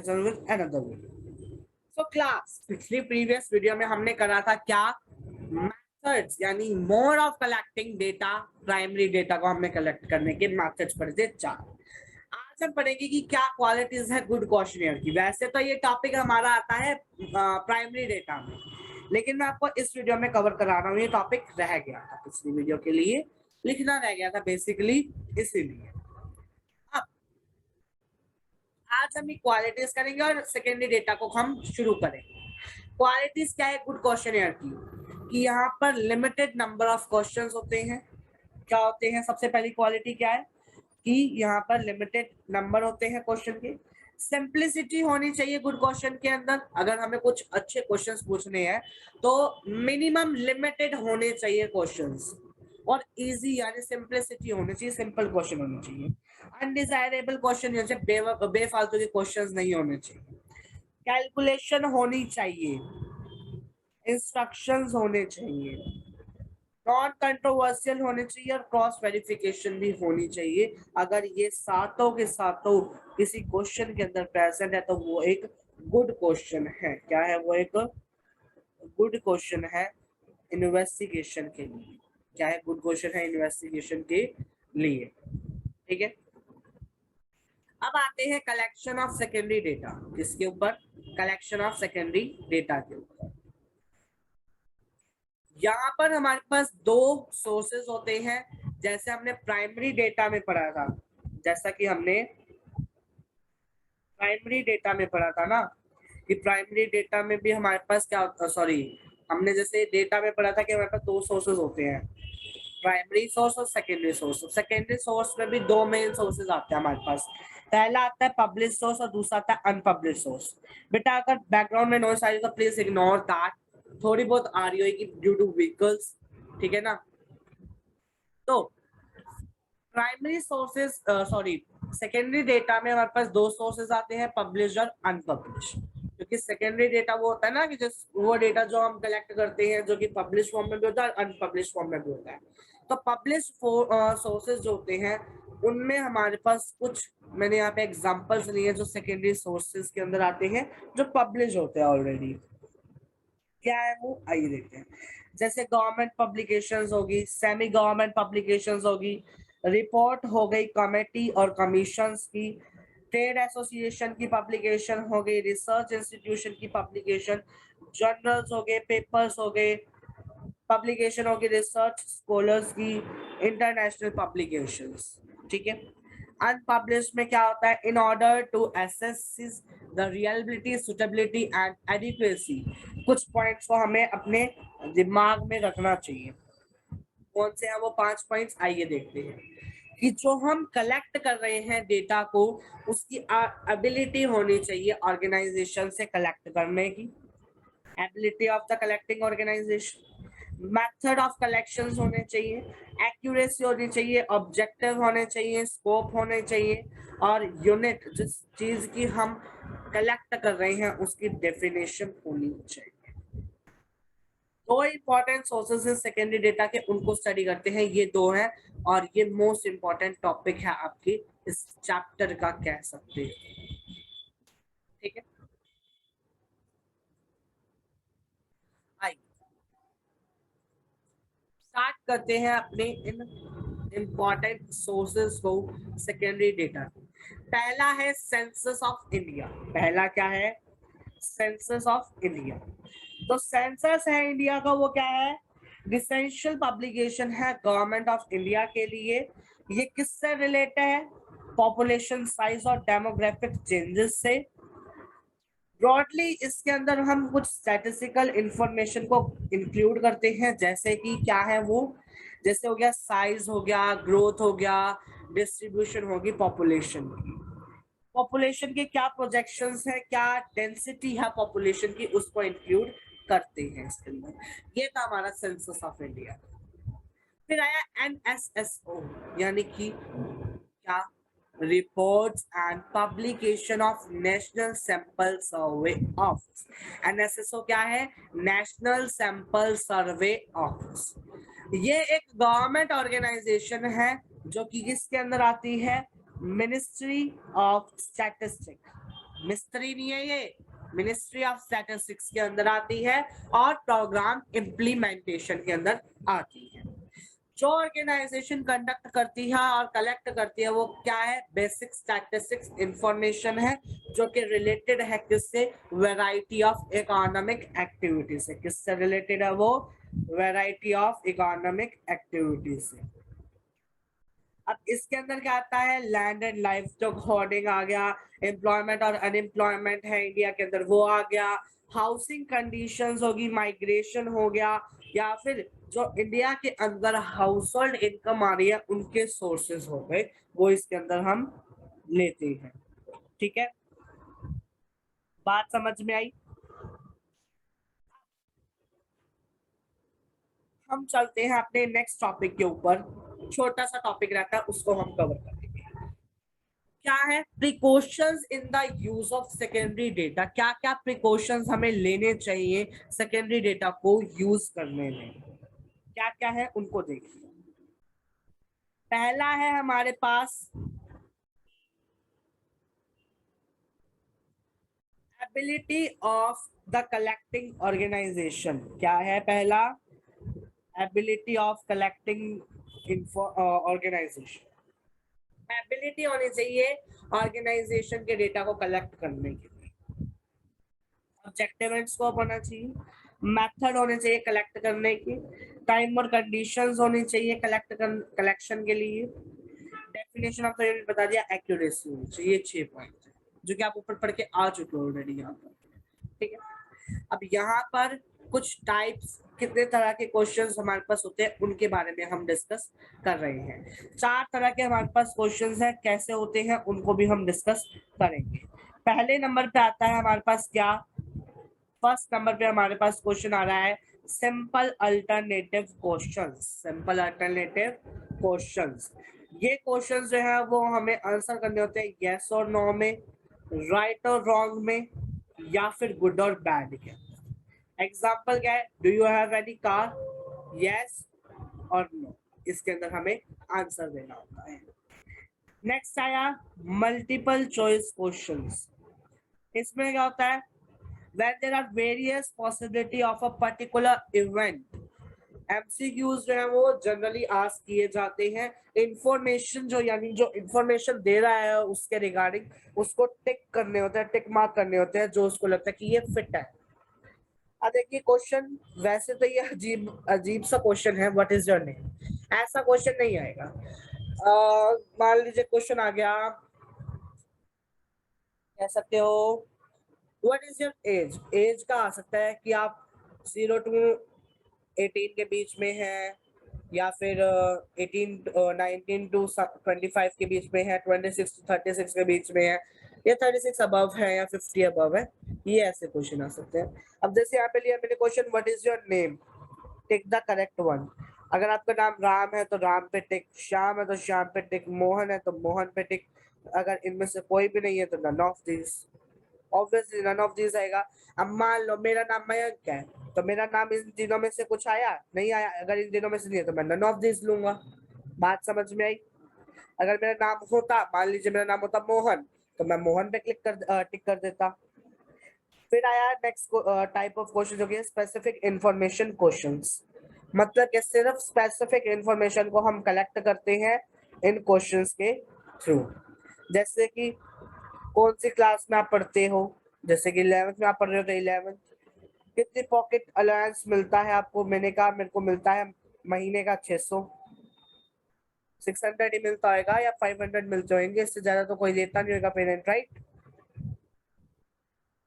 Comparison with another video. So class पिछली previous video में हमने करा था क्या, मेथड्स यानी mode of collecting data, primary data को हमने कलेक्ट करने के मेथड्स पढ़े थे 4। आज हम पढ़ेंगे कि क्या क्वालिटीज है गुड क्वेश्चनियर की। वैसे तो ये टॉपिक हमारा आता है प्राइमरी डेटा में, लेकिन मैं आपको इस वीडियो में कवर करा रहा हूँ। ये टॉपिक रह गया था पिछली वीडियो के लिए, लिखना रह गया था बेसिकली, इसीलिए अब आज हम क्वालिटीज करेंगे और सेकेंडरी डेटा को हम शुरू करेंगे। क्वालिटीज क्या है गुड क्वेश्चनियर की, कि यहाँ पर लिमिटेड नंबर ऑफ क्वेश्चंस होते हैं। क्या होते हैं? सबसे पहली क्वालिटी क्या है कि यहाँ पर लिमिटेड नंबर होते हैं क्वेश्चन के। सिंप्लिसिटी होनी चाहिए गुड क्वेश्चन के अंदर। अगर हमें कुछ अच्छे क्वेश्चंस पूछने हैं तो मिनिमम लिमिटेड होने चाहिए क्वेश्चंस, और इजी यानी सिंप्लिसिटी होनी चाहिए, सिंपल क्वेश्चन होने चाहिए। अनडिजायरेबल क्वेश्चन नहीं होने चाहिए, बेफालतू के क्वेश्चंस नहीं होने चाहिए। कैलकुलेशन होनी चाहिए, इंस्ट्रक्शंस होने चाहिए, नॉन कंट्रोवर्शियल होने चाहिए और क्रॉस वेरिफिकेशन भी होनी चाहिए। अगर ये सातों के सातों किसी क्वेश्चन के अंदर प्रेजेंट है तो वो एक गुड क्वेश्चन है। क्या है वो? एक गुड क्वेश्चन है इन्वेस्टिगेशन के लिए। क्या है? गुड क्वेश्चन है इन्वेस्टिगेशन के लिए। ठीक है, अब आते हैं कलेक्शन ऑफ सेकेंडरी डेटा। किसके ऊपर? कलेक्शन ऑफ सेकेंडरी डेटा के ऊपर। यहाँ पर हमारे पास दो सोर्सेज होते हैं, जैसे हमने प्राइमरी डेटा में पढ़ा था। जैसा कि हमने प्राइमरी डेटा में पढ़ा था ना, कि प्राइमरी डेटा में भी हमारे पास क्या होता, सॉरी, हमने जैसे डेटा में पढ़ा था कि हमारे पास दो सोर्सेज होते हैं, प्राइमरी सोर्स और सेकेंडरी सोर्स। सेकेंडरी सोर्स में भी दो मेन सोर्सेज आते हैं हमारे पास। पहला आता है पब्लिश सोर्स और दूसरा आता है अनपब्लिश सोर्स। बेटा अगर बैकग्राउंड में नॉइस आ रही है तो प्लीज इग्नोर दैट, थोड़ी बहुत आ रही होगी ड्यू टू व्हीकल्स, ठीक है ना। तो primary sources sorry secondary data में हमारे पास दो सोर्सेज आते हैं, पब्लिश और अनपब्लिश। क्योंकि सेकेंडरी डेटा वो होता है ना कि जिस वो डेटा जो हम कलेक्ट करते हैं जो कि पब्लिश फॉर्म में भी होता है और अनपब्लिश फॉर्म में भी होता है। तो पब्लिश सोर्सेज जो होते हैं उनमें हमारे पास कुछ, मैंने यहाँ पे एग्जांपल्स लिए जो सेकेंडरी सोर्सेज के अंदर आते हैं जो पब्लिश होते हैं ऑलरेडी। क्या है वो? आइए देखते हैं। जैसे गवर्नमेंट पब्लिकेशंस होगी, सेमी गवर्नमेंट पब्लिकेशंस होगी, रिपोर्ट हो गई कमेटी और कमीशंस की, ट्रेड एसोसिएशन की पब्लिकेशन हो गई, रिसर्च इंस्टीट्यूशन की पब्लिकेशन, जर्नल्स हो गए, पेपर्स हो गए, पब्लिकेशन होगी रिसर्च स्कॉलर्स की, इंटरनेशनल पब्लिकेशंस। ठीक है। अनपब्लिश में क्या होता है? In order to assess the reality, suitability and adequacy. कुछ पॉइंट्स को हमें अपने दिमाग में रखना चाहिए। कौन से हैं वो 5 पॉइंट्स? आइए देखते हैं कि जो हम कलेक्ट कर रहे हैं डेटा को, उसकी एबिलिटी होनी चाहिए ऑर्गेनाइजेशन से कलेक्ट करने की, ability of the collecting organisation, method of collections होने चाहिए, एक्यूरेसी होनी चाहिए, ऑब्जेक्टिव होने चाहिए, स्कोप होने चाहिए, और यूनिट जिस चीज की हम कलेक्ट कर रहे हैं उसकी डेफिनेशन होनी चाहिए। दो इंपॉर्टेंट सोर्सेज हैं सेकेंडरी डेटा के, उनको स्टडी करते हैं। ये दो हैं और ये मोस्ट इंपॉर्टेंट टॉपिक है आपकी इस चैप्टर का, कह सकते हैं। ठीक है, आइए स्टार्ट करते हैं अपने इन इंपॉर्टेंट सोर्सेज को सेकेंडरी डेटा। पहला है सेंसस ऑफ इंडिया। पहला क्या है? Census of India. तो सेंसस है इंडिया का, वो क्या है? एसेंशियल पब्लिकेशन है गवर्नमेंट ऑफ इंडिया के लिए। ये किससे रिलेटेड है? पॉपुलेशन साइज और डेमोग्राफिक चेंजेस से। ब्रॉडली इसके अंदर हम कुछ स्टैटिस्टिकल इंफॉर्मेशन को इंक्लूड करते हैं, जैसे कि क्या है वो? जैसे हो गया साइज, हो गया ग्रोथ, हो गया डिस्ट्रीब्यूशन, होगी पॉपुलेशन की। पॉपुलेशन के क्या प्रोजेक्शंस है, क्या डेंसिटी है पॉपुलेशन की, उसको इंक्लूड करते हैं इसके अंदर। ये था हमारा सेंसस ऑफ इंडिया। फिर आया एनएसएसओ, यानी कि क्या? Reports and publication of national sample survey office. NSSO क्या है? National sample survey office. ये एक गवर्नमेंट ऑर्गेनाइजेशन है जो कि किसके अंदर आती है? Ministry of statistics. मिस्त्री नहीं है ये, मिनिस्ट्री ऑफ स्टैटिस्टिक्स के अंदर आती है और प्रोग्राम इम्प्लीमेंटेशन के अंदर आती है। जो ऑर्गेनाइजेशन कंडक्ट करती है और कलेक्ट करती है वो क्या है, बेसिक स्टैटिस्टिक्स इंफॉर्मेशन है, जो कि रिलेटेड है किससे, वैरायटी ऑफ इकोनॉमिक एक्टिविटी से। किससे रिलेटेड है वो, वैरायटी ऑफ इकोनॉमिक एक्टिविटी से। अब इसके अंदर क्या आता है, land and life stock hoarding आ गया, एम्प्लॉयमेंट और अनएम्प्लॉयमेंट है इंडिया के अंदर वो आ गया, हाउसिंग कंडीशंस होगी, माइग्रेशन हो गया, या फिर जो इंडिया के अंदर हाउस होल्ड इनकम आ रही है उनके सोर्सेज हो गए, वो इसके अंदर हम लेते हैं। ठीक है, बात समझ में आई। हम चलते हैं अपने नेक्स्ट टॉपिक के ऊपर, छोटा सा टॉपिक रहता है उसको हम कवर करेंगे। क्या है, precautions in the use of secondary data. क्या क्या प्रिकॉशंस हमें लेने चाहिए सेकेंडरी डेटा को यूज करने में, क्या क्या है उनको देखिए। पहला है हमारे पास ability of the collecting organisation. क्या है पहला, ability of collecting organisation. Ability होनी चाहिए ऑर्गेनाइजेशन के डेटा को कलेक्ट करने की, ऑब्जेक्टिव एंड स्कोप होना चाहिए, मेथड होने चाहिए कलेक्ट करने की, टाइम और कंडीशंस होनी चाहिए कलेक्शन के लिए, डेफिनेशन ऑफ यूनिट बता दिया, एक्यूरेसी होनी चाहिए। 6 पॉइंट जो कि आप ऊपर पढ़ के आ चुके हो ऑलरेडी यहाँ पर। ठीक है, अब यहाँ पर कुछ टाइप्स, कितने तरह के क्वेश्चंस हमारे पास होते हैं उनके बारे में हम डिस्कस कर रहे हैं। 4 तरह के हमारे पास क्वेश्चंस हैं, कैसे होते हैं उनको भी हम डिस्कस करेंगे। पहले नंबर पे आता है हमारे पास क्या, फर्स्ट नंबर पे हमारे पास क्वेश्चन आ रहा है simple alternative questions. Simple alternative questions, ये क्वेश्चंस जो है वो हमें आंसर करने होते हैं यस और नो में, राइट और रॉन्ग में, या फिर गुड और बैड के। एग्जाम्पल क्या है, do you have any car, yes और नो, इसके अंदर हमें आंसर देना होता है। नेक्स्ट आया मल्टीपल चॉइस क्वेश्चंस। इसमें क्या होता है, when there are various possibility of a particular event, MCQs जो है वो जनरली आस्क किए जाते हैं। इंफॉर्मेशन जो, यानी जो इंफॉर्मेशन दे रहा है उसके रिगार्डिंग उसको टिक करने होते हैं, टिक मार्क करने होते हैं जो उसको लगता है कि ये फिट है। अब देखिए क्वेश्चन, वैसे तो ये अजीब अजीब सा क्वेश्चन है, व्हाट इज योर नेम, ऐसा क्वेश्चन नहीं आएगा। मान लीजिए क्वेश्चन आ गया, कह सकते हो what is your age, age का आ सकता है कि आप 0 to 18 के बीच में है, या फिर 19 to 25 के बीच में है, 26 to 36 के बीच में है, या 36 अबव है, या 50 अबव है। ये ऐसे क्वेश्चन आ सकते हैं। अब जैसे यहाँ पे लिया मैंने question, what is your name, tick the correct one. अगर आपका नाम राम है तो राम पे टिक, श्याम है तो श्याम पे टिक, मोहन है तो मोहन पे टिक। अगर इनमें से कोई भी नहीं है तो none of this, obviously none of this आएगा। अब मान लो मेरा नाम मयंक है, तो मेरा नाम इन दिनों में से कुछ आया नहीं आया, अगर इन दिनों में से नहीं है तो मैं नन ऑफ दिस लूंगा। बात समझ में आई। अगर मेरा नाम होता, मान लीजिए मेरा नाम होता मोहन, तो मैं मोहन पे टिक कर देता। फिर आया नेक्स्ट टाइप ऑफ क्वेश्चन जो कि स्पेसिफिक इंफॉर्मेशन क्वेश्चंस, मतलब कि सिर्फ स्पेसिफिक इंफॉर्मेशन को हम कलेक्ट करते हैं इन क्वेश्चंस के थ्रू। जैसे कि कौन सी क्लास में आप पढ़ते हो, जैसे कि 11th में आप पढ़ रहे हो तो 11th, कितनी पॉकेट अलाउंस मिलता है आपको, मैंने कहा मेरे को मिलता है महीने का 600, 600 ही मिलता होगा या 500 मिल जाएंगे, इससे ज्यादा तो कोई देता नहीं होगा पेरेंट, राइट।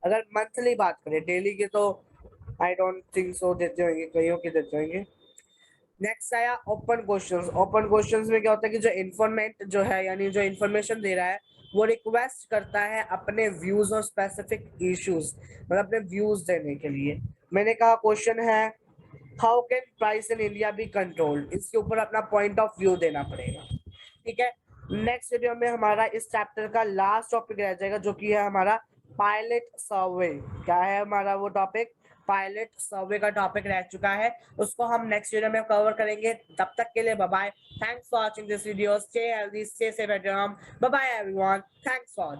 अगर मंथली बात करें, डेली के तो आई डोंट थिंक सो देते होंगे, कईयों के देते होंगे। नेक्स्ट आया ओपन क्वेश्चंस। ओपन क्वेश्चंस में क्या होता है कि जो इन्फॉर्मेट जो है, यानी जो इन्फॉर्मेशन दे रहा है वो रिक्वेस्ट करता है अपने व्यूज और स्पेसिफिक इश्यूज, मतलब अपने व्यूज देने के लिए। मैंने कहा क्वेश्चन है how can price in India be controlled, इसके ऊपर अपना पॉइंट ऑफ व्यू देना पड़ेगा। ठीक है, नेक्स्ट वीडियो में हमारा इस चैप्टर का लास्ट टॉपिक रह जाएगा जो कि है हमारा पायलट सर्वे। क्या है हमारा वो टॉपिक, पायलट सर्वे का टॉपिक रह चुका है, उसको हम नेक्स्ट वीडियो में कवर करेंगे। तब तक के लिए bye bye, thanks for watching this video, stay healthy, stay safe at home, bye bye everyone, thanks for